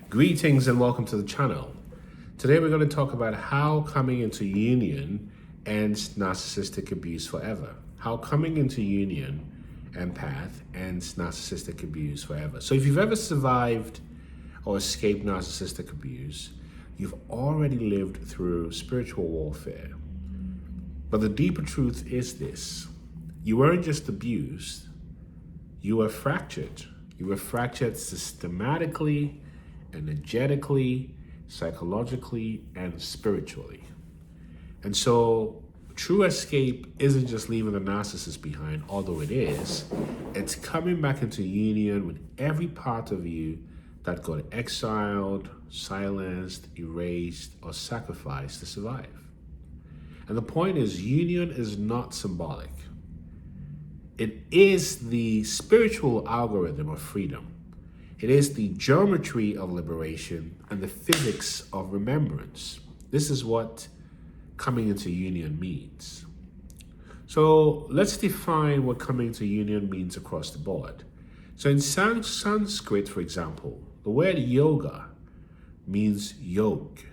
Greetings and welcome to the channel. Today we're going to talk about how coming into union ends narcissistic abuse forever. How coming into union, empath, ends narcissistic abuse forever. So if you've ever survived or escaped narcissistic abuse, you've already lived through spiritual warfare. But the deeper truth is this: you weren't just abused, you were fractured. You were fractured systematically, energetically, psychologically, and spiritually. And so true escape isn't just leaving the narcissist behind, although it is. It's coming back into union with every part of you that got exiled, silenced, erased, or sacrificed to survive. And the point is, union is not symbolic. It is the spiritual algorithm of freedom. It is the geometry of liberation and the physics of remembrance. This is what coming into union means. So let's define what coming into union means across the board. So in Sanskrit, for example, the word yoga means yoke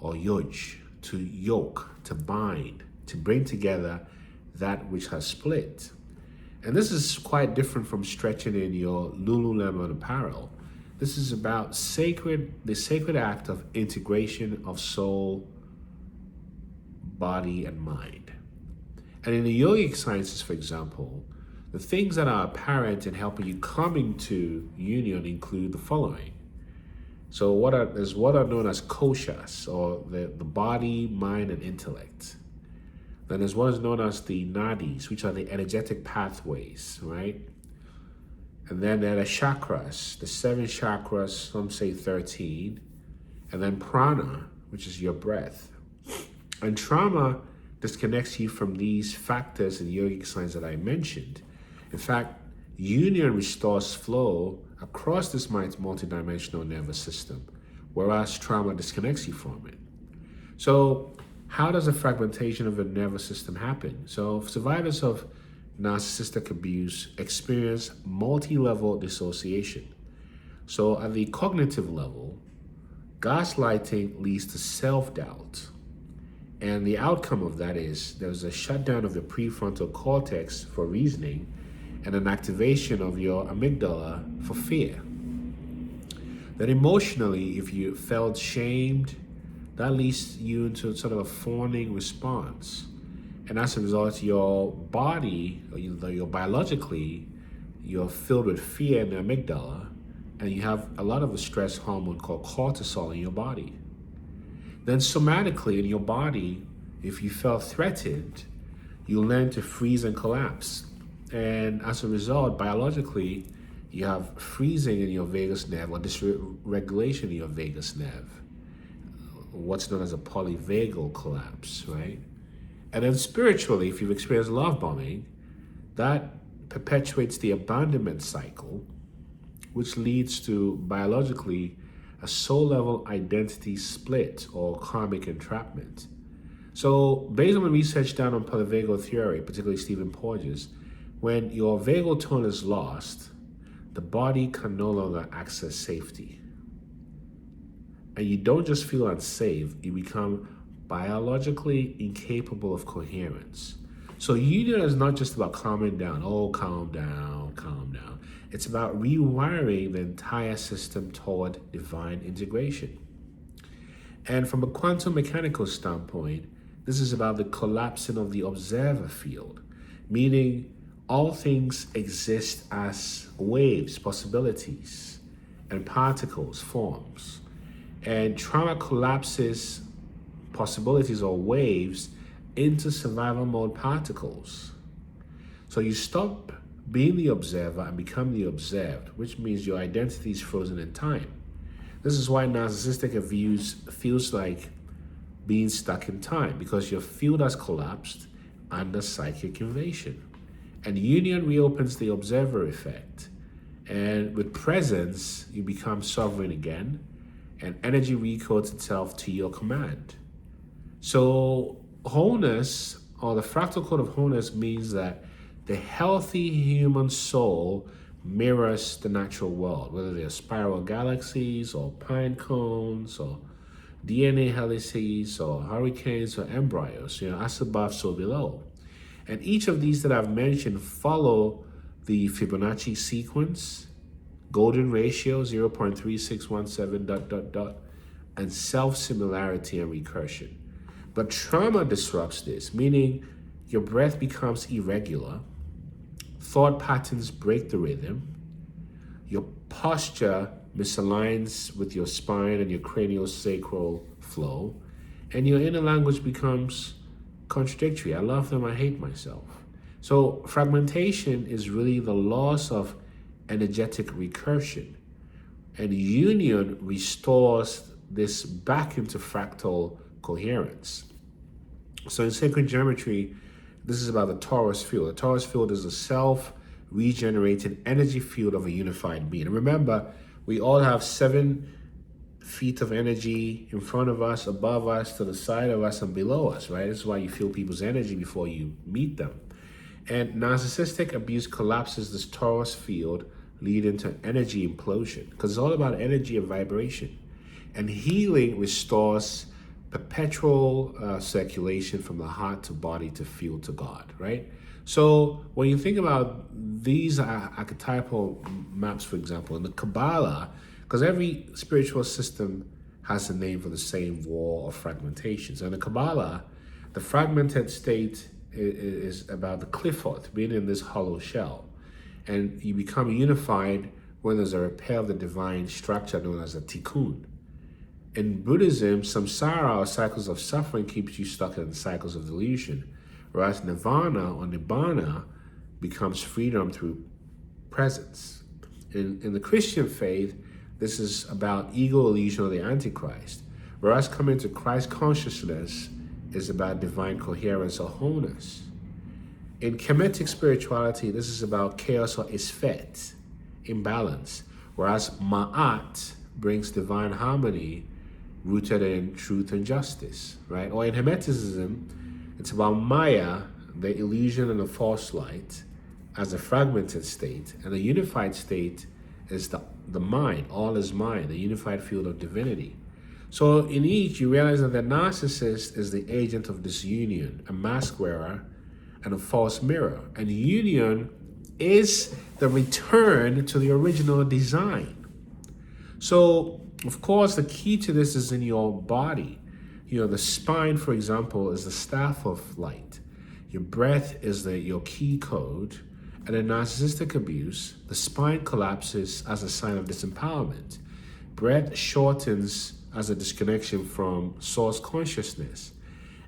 or yoj, to yoke, to bind, to bring together that which has split. And this is quite different from stretching in your Lululemon apparel. This is about the sacred act of integration of soul, body, and mind. And in the yogic sciences, for example, the things that are apparent in helping you come into union include the following. So what are known as koshas, or the body, mind, and intellect. Then there's what is known as the nadis, which are the energetic pathways, right? And then there are the chakras, the 7 chakras, some say 13. And then prana, which is your breath. And trauma disconnects you from these factors in yogic science that I mentioned. In fact, union restores flow across this multidimensional nervous system, whereas trauma disconnects you from it. So how does a fragmentation of the nervous system happen? So survivors of narcissistic abuse experience multi-level dissociation. So at the cognitive level, gaslighting leads to self-doubt. And the outcome of that is there's a shutdown of the prefrontal cortex for reasoning and an activation of your amygdala for fear. Then emotionally, if you felt shamed, that leads you into sort of a fawning response. And as a result, your body, or your biologically, you're filled with fear in the amygdala, and you have a lot of a stress hormone called cortisol in your body. Then somatically in your body, if you felt threatened, you learn to freeze and collapse. And as a result, biologically, you have freezing in your vagus nerve, or dysregulation in your vagus nerve, what's known as a polyvagal collapse, right? And then spiritually, if you've experienced love bombing, that perpetuates the abandonment cycle, which leads to biologically a soul-level identity split or karmic entrapment. So based on the research done on polyvagal theory, particularly Stephen Porges, when your vagal tone is lost, the body can no longer access safety. And you don't just feel unsafe, you become biologically incapable of coherence. So union is not just about calming down, calm down, calm down. It's about rewiring the entire system toward divine integration. And from a quantum mechanical standpoint, this is about the collapsing of the observer field, meaning all things exist as waves, possibilities, and particles, forms. And trauma collapses possibilities or waves into survival mode particles. So you stop being the observer and become the observed, which means your identity is frozen in time. This is why narcissistic abuse feels like being stuck in time, because your field has collapsed under psychic invasion. And union reopens the observer effect. And with presence, you become sovereign again, and energy recodes itself to your command. So wholeness, or the fractal code of wholeness, means that the healthy human soul mirrors the natural world, whether they're spiral galaxies or pine cones or DNA helices or hurricanes or embryos, as above, so below. And each of these that I've mentioned follow the Fibonacci sequence, golden ratio 0.3617 dot dot dot, and self-similarity and recursion. But trauma disrupts this, meaning your breath becomes irregular, thought patterns break the rhythm, your posture misaligns with your spine and your craniosacral flow, and your inner language becomes contradictory. I love them, I hate myself. So fragmentation is really the loss of energetic recursion, and union restores this back into fractal coherence. So in sacred geometry, this is about the torus field. The torus field is a self-regenerated energy field of a unified being. And remember, we all have 7 feet of energy in front of us, above us, to the side of us, and below us, right? This is why you feel people's energy before you meet them. And narcissistic abuse collapses this torus field, leading to energy implosion, because it's all about energy and vibration. And healing restores perpetual circulation from the heart to body to field to God, right? So when you think about these archetypal maps, for example, in the Kabbalah, because every spiritual system has a name for the same war or fragmentation. So in the Kabbalah, the fragmented state is about the clifford, being in this hollow shell. And you become unified when there's a repair of the divine structure known as a tikkun. In Buddhism, samsara, or cycles of suffering, keeps you stuck in cycles of delusion, whereas nirvana or nibbana becomes freedom through presence. In the Christian faith, this is about ego illusion of the Antichrist, whereas coming to Christ consciousness is about divine coherence or wholeness. In Kemetic spirituality, this is about chaos or isfet, imbalance, whereas ma'at brings divine harmony rooted in truth and justice, right? Or in Hermeticism, it's about Maya, the illusion and the false light, as a fragmented state, and the unified state is the mind, all is mind, the unified field of divinity. So in each, you realize that the narcissist is the agent of disunion, a mask wearer, and a false mirror. And union is the return to the original design. So, of course, the key to this is in your body. The spine, for example, is the staff of light. Your breath is your key code. And in narcissistic abuse, the spine collapses as a sign of disempowerment. Breath shortens as a disconnection from source consciousness.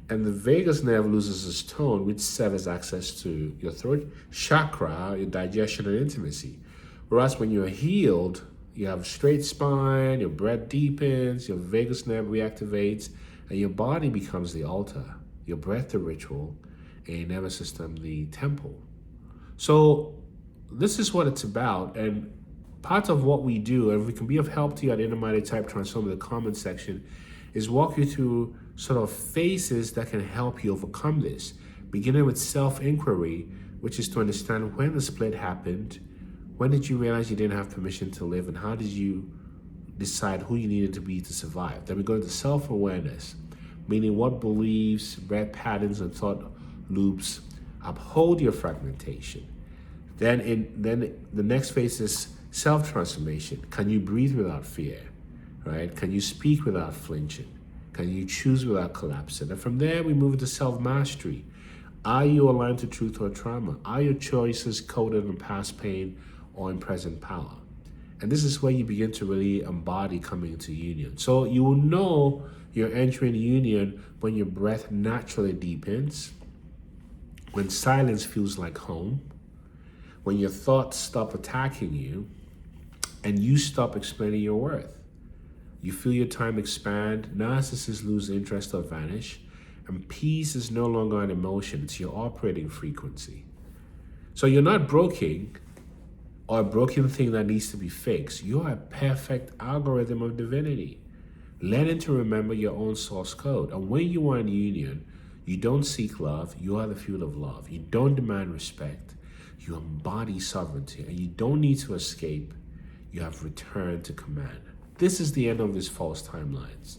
And the vagus nerve loses its tone, which serves as access to your throat chakra, your digestion and intimacy. Whereas when you're healed, you have a straight spine, your breath deepens, your vagus nerve reactivates, and your body becomes the altar, your breath the ritual, and your nervous system the temple. So this is what it's about, and part of what we do, and if we can be of help to you at Inner-Minded Type Transform in the comment section, is walk you through sort of phases that can help you overcome this, beginning with self-inquiry, which is to understand when the split happened, when did you realize you didn't have permission to live, and how did you decide who you needed to be to survive. Then we go into self-awareness, meaning what beliefs, red patterns, and thought loops uphold your fragmentation. Then the next phase is self-transformation. Can you breathe without fear, right? Can you speak without flinching? Can you choose without collapsing? And from there, we move into self-mastery. Are you aligned to truth or trauma? Are your choices coded in past pain or in present power? And this is where you begin to really embody coming into union. So you will know you're entering union when your breath naturally deepens, when silence feels like home, when your thoughts stop attacking you, and you stop explaining your worth. You feel your time expand, narcissists lose interest or vanish, and peace is no longer an emotion, it's your operating frequency. So you're not broken, or a broken thing that needs to be fixed. You're a perfect algorithm of divinity, learning to remember your own source code. And when you are in union, you don't seek love, you are the field of love. You don't demand respect, You embody sovereignty, and you don't need to escape. You have returned to command. This is the end of these false timelines.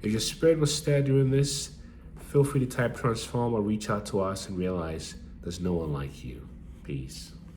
If your spirit was stirred during this, feel free to type transform or reach out to us and realize there's no one like you. Peace.